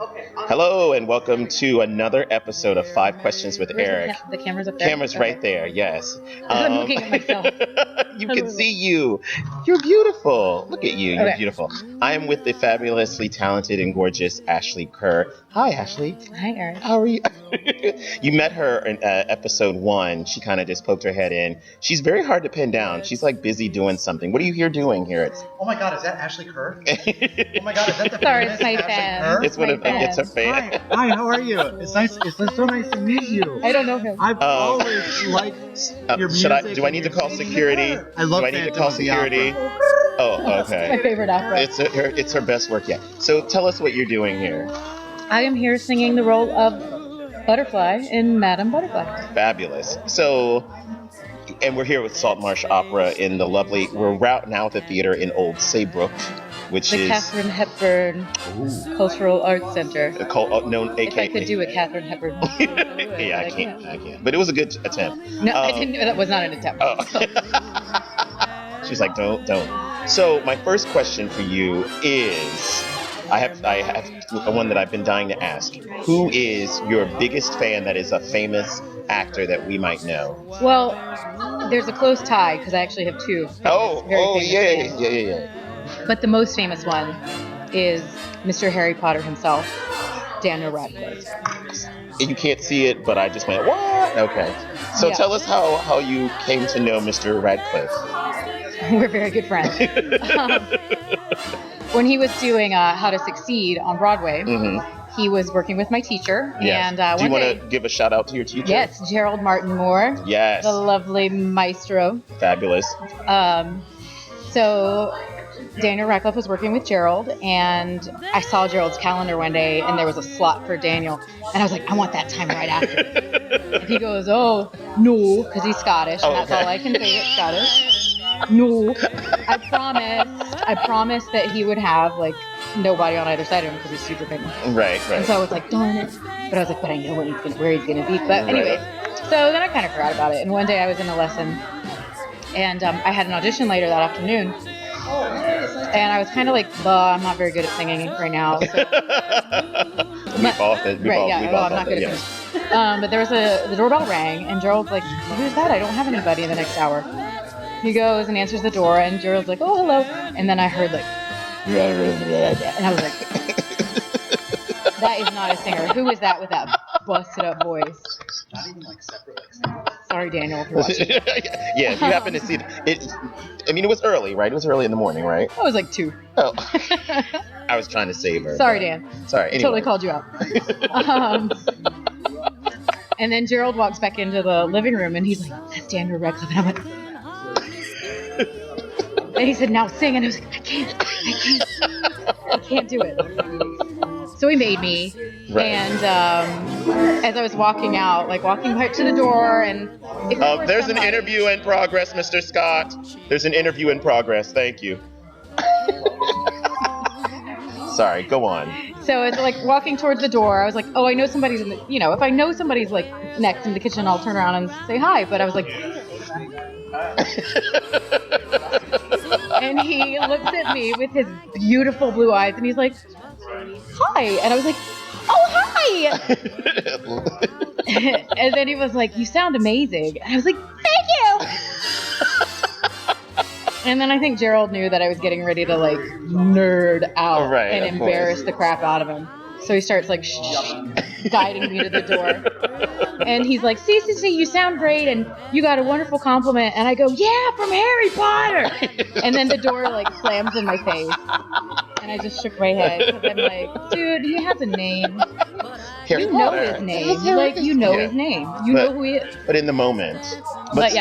Hello and welcome to another episode of Five Questions with Where's Eric. the camera's up there? Camera's Okay. right there, yes. I'm looking at myself. You can see you. You're beautiful. Look at you. You're Okay. beautiful. I am with the fabulously talented and gorgeous Ashley Kerr. Hi, Ashley. Hi, Eric. How are you? You met her in episode 1. She kind of just poked her head in. She's very hard to pin down. She's like busy doing something. What are you here doing here? Oh my God, is that Ashley Kerr? Oh my God, is that the Sorry, famous it's my Ashley fan. Kerr? It's her fan. Hi, how are you? It's nice. It's so nice to meet you. I don't know him. I've always liked your music. Do I need to call security? I love Do I need to Phantom call of the security? Opera. Oh, My okay. favorite opera. It's her best work yet. So tell us what you're doing here. I am here singing the role of Butterfly in Madame Butterfly. Fabulous. So, and we're here with Saltmarsh Opera in the lovely. We're right now at the theater in Old Saybrook, which The is Katharine Hepburn Cultural Arts Center. known If I could AKA. do a Katharine Hepburn. Yeah, I can't. But it was a good attempt. No, I didn't. That was not an attempt. Oh. She's like, don't. So my first question for you is, I have one that I've been dying to ask. Who is your biggest fan that is a famous actor that we might know? Well, there's a close tie because I actually have two. Very famous fans. Yeah. But the most famous one is Mr. Harry Potter himself, Daniel Radcliffe. You can't see it, but I just went, what? Okay. So Yeah. tell us how you came to know Mr. Radcliffe. We're very good friends. When he was doing How to Succeed on Broadway, he was working with my teacher. Yes. And Do you one want day, to give a shout out to your teacher? yes, Gerald Martin Moore, Yes. the lovely maestro. Fabulous. So Daniel Radcliffe was working with Gerald, and I saw Gerald's calendar one day, and there was a slot for Daniel, and I was like, I want that time right after. And he goes, oh, no, because he's Scottish, and that's okay. all I can say, it's Scottish. No, I promised that he would have, like, nobody on either side of him because he's super famous. Right. And so I was like, darn it. But I was like, but I know where he's going to be. But anyway, so then I kind of forgot about it. And one day I was in a lesson, and I had an audition later that afternoon. And I was kind of like, I'm not very good at singing right now. So. I'm not good at singing. But there was the doorbell rang, and Gerald's like, who's that? I don't have anybody in the next hour. He goes and answers the door, and Gerald's like, oh, hello. And then I heard like, and I was like, that is not a singer. Who is that with that busted up voice? Not even like separate singers. Sorry, Daniel, if you're watching. Yeah, if you happen to see it. I mean, it was early, right? It was early in the morning, right? I was like 2. Oh, I was trying to save her. Sorry, Dan. Sorry. Anyway. Totally called you out. And then Gerald walks back into the living room, and he's like, that's Daniel Radcliffe. And I'm like, and he said, now sing. And I was like, I can't do it. So he made me. Right. And as I was walking out, like walking right to the door, and if it were there's somebody- an interview in progress, Mr. Scott. There's an interview in progress. Thank you. Sorry, go on. So it's like walking towards the door. I was like, oh, I know somebody's in the, if I know somebody's like next in the kitchen, I'll turn around and say hi. But I was like, and he looks at me with his beautiful blue eyes, and he's like, hi. And I was like, oh, hi. And then he was like, you sound amazing. And I was like, thank you. And then I think Gerald knew that I was getting ready to like nerd out and embarrass the crap out of him. So he starts like guiding me to the door. And he's like, see, you sound great, and you got a wonderful compliment. And I go, yeah, from Harry Potter. And then the door like slams in my face. And I just shook my head because I'm like, dude, he has a name. Harry You know Potter. his name. You know his name. You know who he is. But in the moment. But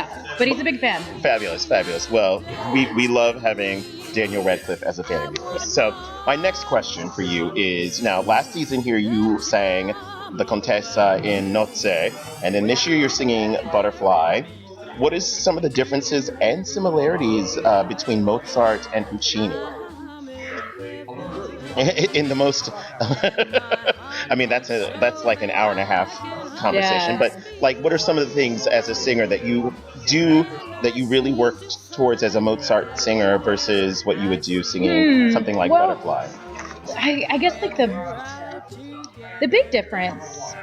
he's a big fan. Fabulous. Well, we love having Daniel Radcliffe as a fan of yours. So my next question for you is, now last season here you sang the Contessa in Nozze, and then this year you're singing Butterfly. What is some of the differences and similarities between Mozart and Puccini? In the most, I mean, that's like an hour and a half conversation. Yeah. But like, what are some of the things as a singer that you do that you really work towards as a Mozart singer versus what you would do singing something like Butterfly? I guess like The big difference,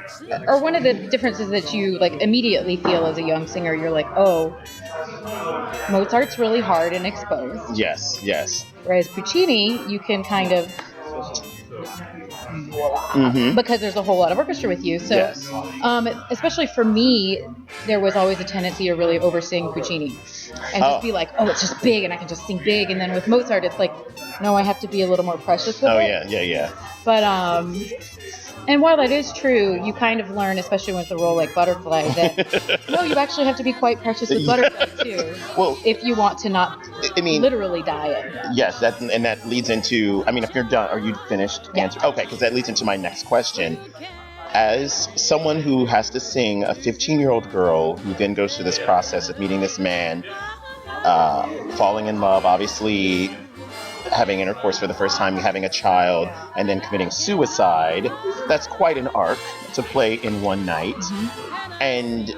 or one of the differences that you like immediately feel as a young singer, you're like, oh, Mozart's really hard and exposed. Yes, yes. Whereas Puccini, you can kind of, because there's a whole lot of orchestra with you. So, yes. Especially for me, there was always a tendency to really oversing Puccini and just be like, oh, it's just big and I can just sing big. And then with Mozart, it's like, no, I have to be a little more precious with it. Yeah. But, and while that is true, you kind of learn, especially with a role like Butterfly, that no, you actually have to be quite precious with Butterfly too. Well, if you want to not literally die it. Yes, that leads into. I mean, if you're done, are you finished? Yeah. Okay, because that leads into my next question. As someone who has to sing a 15-year-old girl who then goes through this process of meeting this man, falling in love, obviously having intercourse for the first time, having a child, and then committing suicide, that's quite an arc to play in one night. And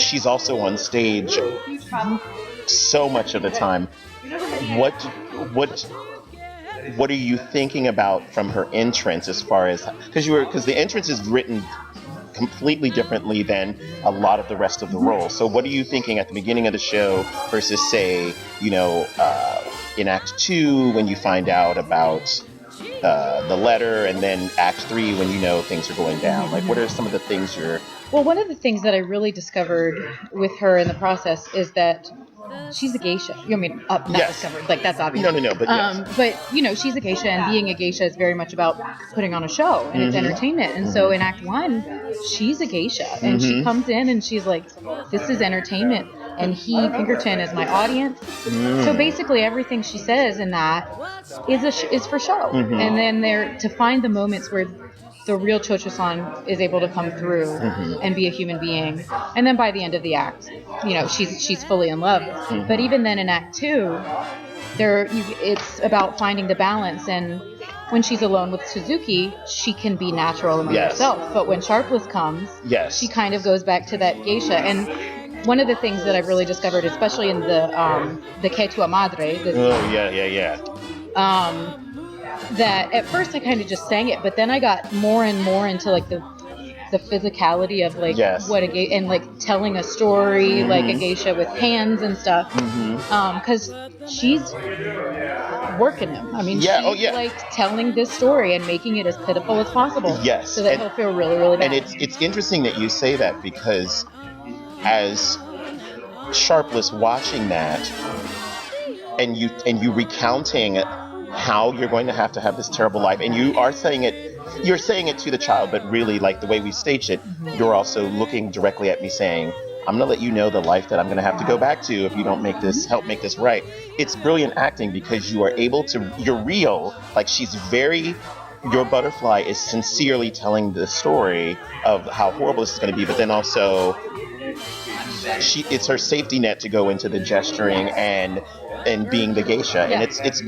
she's also on stage so much of the time. What are you thinking about from her entrance, as far as because the entrance is written completely differently than a lot of the rest of the role. So what are you thinking at the beginning of the show versus, say, in Act 2 when you find out about the letter, and then Act 3 when you know things are going down? Like, what are some of the things you're... Well, one of the things that I really discovered with her in the process is that she's a geisha. Not discovered. Like, that's obvious. No, but yes. But, she's a geisha, and being a geisha is very much about putting on a show, and it's entertainment. And so in Act 1, she's a geisha, and she comes in and she's like, this is entertainment, and Pinkerton is my audience. So basically everything she says in that is for show. And then to find the moments where the real Cho-Cho-san is able to come through and be a human being. And then by the end of the act, she's fully in love. But even then in Act 2, it's about finding the balance. And when she's alone with Suzuki, she can be natural and be herself. But when Sharpless comes, she kind of goes back to that geisha. And one of the things that I've really discovered, especially in the Que Tua Madre, that at first I kind of just sang it, but then I got more and more into like the physicality of like what a geisha, and like telling a story like a geisha with hands and stuff, because she's working him. I mean, she's like telling this story and making it as pitiful as possible, so that he'll feel really, really bad. And it's interesting that you say that, because as Sharpless watching that, and you recounting how you're going to have this terrible life, and you're saying it to the child, but really, like the way we staged it, you're also looking directly at me saying, I'm going to let you know the life that I'm going to have to go back to if you don't help make this right. It's brilliant acting, because you're real, like your Butterfly is sincerely telling the story of how horrible this is going to be, but then also it's her safety net to go into the gesturing and being the geisha, and it's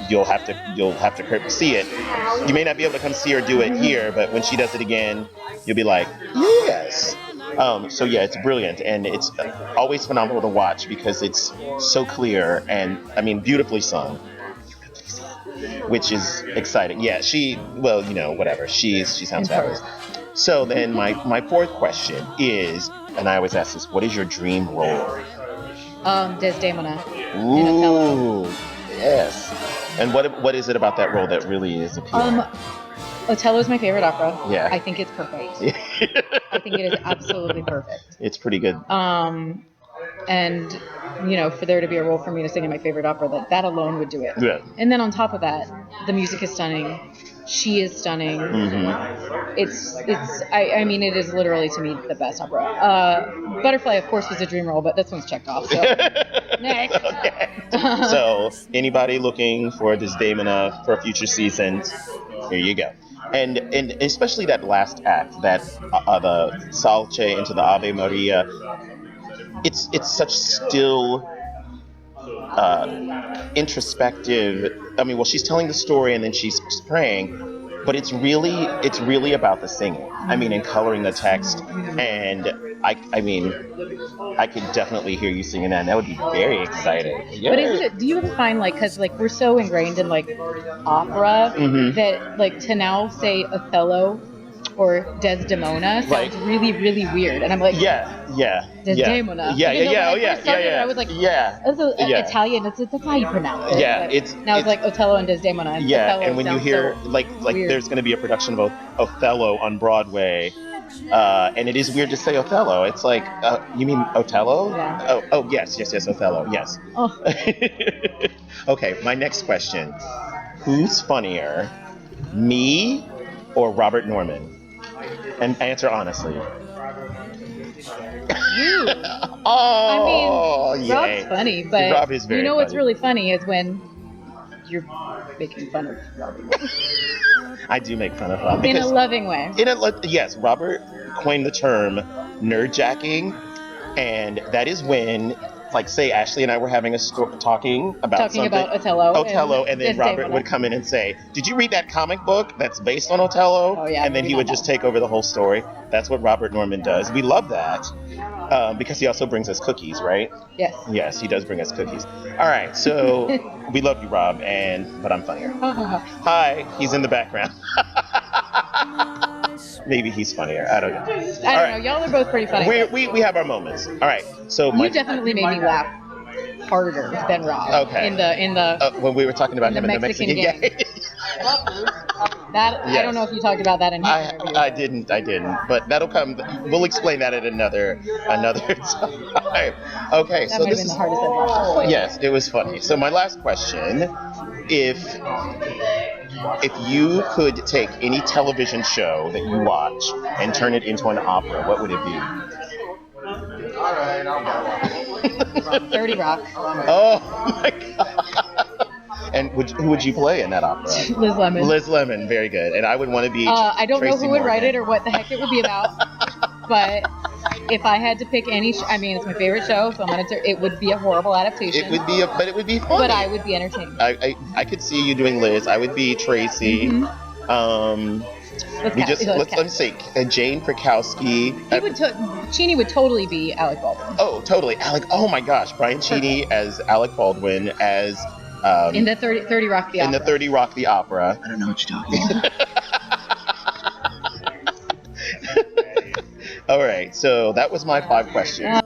you'll have to see it. You may not be able to come see her do it here, but when she does it again, you'll be like, yes. So yeah, it's brilliant, and it's always phenomenal to watch, because it's so clear and beautifully sung, which is exciting. Yeah, whatever. She sounds fabulous. So then my fourth question is, and I always ask this, what is your dream role? Desdemona. Ooh, yes. And what is it about that role that really is appealing? Otello is my favorite opera. Yeah. I think it's perfect. I think it is absolutely perfect. It's pretty good. And for there to be a role for me to sing in my favorite opera, that alone would do it. Yeah. And then on top of that, the music is stunning. She is stunning. It is literally, to me, the best opera. Butterfly, of course, was a dream role, but this one's checked off. So next. Okay. So anybody looking for Desdemona for future seasons, here you go. And especially that last act, that the Salce into the Ave Maria, it's such still introspective. She's telling the story and then she's praying, but it's really about the singing. And coloring the text. And I mean, I could definitely hear you singing that, and that would be very exciting. Yeah. But isn't it? Do you ever find like, because like we're so ingrained in like opera that like to now say Othello or Desdemona sounds really, really weird, and I'm like, Desdemona. Yeah. Even though when I first started, Yeah. I was like, Yeah. Italian. That's how you pronounce it. Yeah, But it's now it's like Othello and Desdemona. And Othello and when you hear so like weird. there's going to be a production of Othello on Broadway, and it is weird to say Othello. It's like, you mean Otello? Yeah. Oh, yes, Othello, yes. Oh. Okay, my next question: who's funnier, me or Robert Norman? And answer honestly. You. Oh, I mean, yay. Rob's funny, but Rob is very what's funny. really funny is when you're making fun of Robert. I do make fun of Rob. In a loving way. Yes, Robert coined the term nerdjacking, and that is when, like, say Ashley and I were having talking about Othello, and then Robert would come in and say, "Did you read that comic book that's based on Othello?" Oh, yeah, and then he would just take over the whole story. That's what Robert Norman does. We love that because he also brings us cookies, right? Yes. Yes, he does bring us cookies. All right, so we love you, Rob, but I'm funnier. Hi, he's in the background. Maybe he's funnier. I don't know. I don't know. Y'all are both pretty funny. We have our moments. All right. So you definitely made me laugh harder than Rob. Okay. In the when we were talking about him in the Mexican game. That I don't know if you talked about that in his interview. I didn't. But that'll come. We'll explain that at another time. Okay. That So might have been the hardest I've laughed. Yes, it was funny. So my last question: if you could take any television show that you watch and turn it into an opera, what would it be? 30 Rock. Oh my god. And who would you play in that opera? Liz Lemon. Liz Lemon, very good. And I would want to be I don't Tracy know who would Morgan. write it or what the heck it would be about. But if I had to pick any, I mean, it's my favorite show, so it would be a horrible adadaptation. It would be, but it would be funny. But I would be entertained. I could see you doing Liz. I would be Tracy. Let's see. Jane Krakowski. Cheney would totally be Alec Baldwin. Oh, totally. Oh my gosh, Brian Cheney as Alec Baldwin as. In the 30 Rock the Opera. In the 30 Rock the Opera. I don't know what you're talking about. All right, so that was my 5 questions.